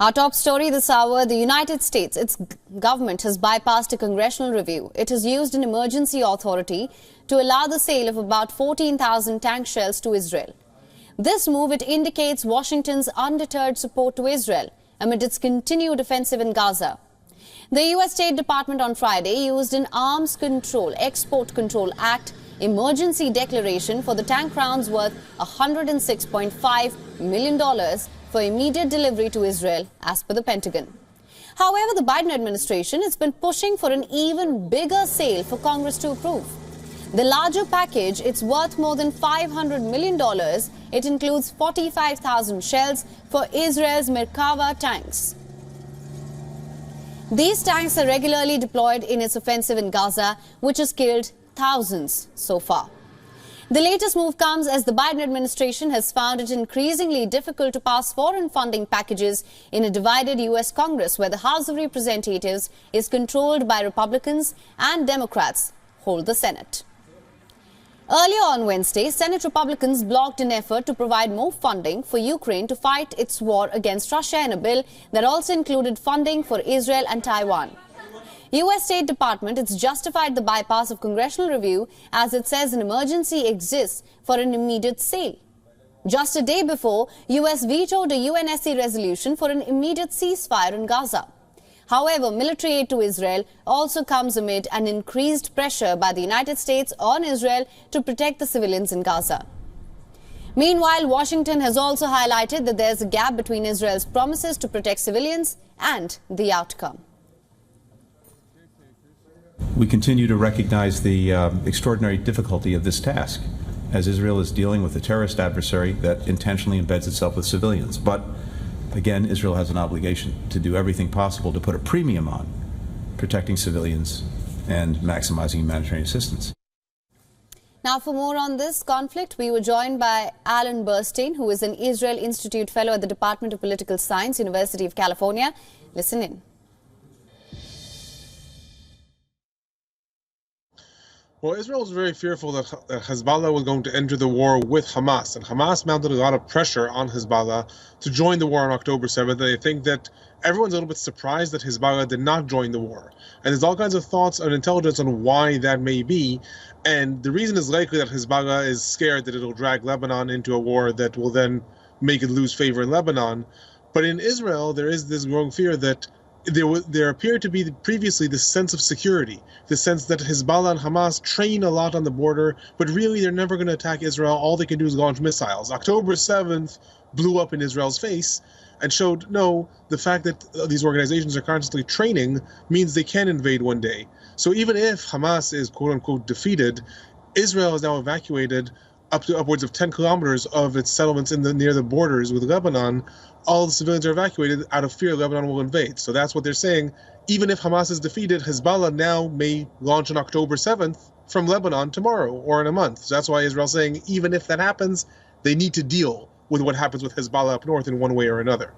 Our top story this hour, the United States, its government has bypassed a congressional review. It has used an emergency authority to allow the sale of about 14,000 tank shells to Israel. This move, it indicates Washington's undeterred support to Israel amid its continued offensive in Gaza. The U.S. State Department on Friday used an Arms Control Export Control Act emergency declaration for the tank rounds worth $106.5 million for immediate delivery to Israel, as per the Pentagon. However, the Biden administration has been pushing for an even bigger sale for Congress to approve. The larger package, it's worth more than $500 million. It includes 45,000 shells for Israel's Merkava tanks. These tanks are regularly deployed in its offensive in Gaza, which has killed thousands so far. The latest move comes as the Biden administration has found it increasingly difficult to pass foreign funding packages in a divided U.S. Congress, where the House of Representatives is controlled by Republicans and Democrats hold the Senate. Earlier on Wednesday, Senate Republicans blocked an effort to provide more funding for Ukraine to fight its war against Russia in a bill that also included funding for Israel and Taiwan. U.S. State Department has justified the bypass of congressional review as it says an emergency exists for an immediate sale. Just a day before, U.S. vetoed a UNSC resolution for an immediate ceasefire in Gaza. However, military aid to Israel also comes amid an increased pressure by the United States on Israel to protect the civilians in Gaza. Meanwhile, Washington has also highlighted that there's a gap between Israel's promises to protect civilians and the outcome. We continue to recognize the extraordinary difficulty of this task, as Israel is dealing with a terrorist adversary that intentionally embeds itself with civilians. But again, Israel has an obligation to do everything possible to put a premium on protecting civilians and maximizing humanitarian assistance. Now, for more on this conflict, we were joined by Alan Burstein, who is an Israel Institute Fellow at the Department of Political Science, University of California. Listen in. Well, Israel was very fearful that Hezbollah was going to enter the war with Hamas, and Hamas mounted a lot of pressure on Hezbollah to join the war on October 7th. And I think that everyone's a little bit surprised that Hezbollah did not join the war. And there's all kinds of thoughts and intelligence on why that may be. And the reason is likely that Hezbollah is scared that it'll drag Lebanon into a war that will then make it lose favor in Lebanon. But in Israel, there is this growing fear that there appeared to be previously this sense of security, the sense that Hezbollah and Hamas train a lot on the border, but really they're never going to attack Israel. All they can do is launch missiles. October 7th blew up in Israel's face and showed, no, the fact that these organizations are constantly training means they can invade one day. So even if Hamas is quote-unquote defeated, Israel has now evacuated up to upwards of 10 kilometers of its settlements near the borders with Lebanon. All the civilians are evacuated out of fear Lebanon will invade. So that's what they're saying. Even if Hamas is defeated, Hezbollah now may launch on October 7th from Lebanon tomorrow or in a month. So that's why Israel's saying even if that happens, they need to deal with what happens with Hezbollah up north in one way or another.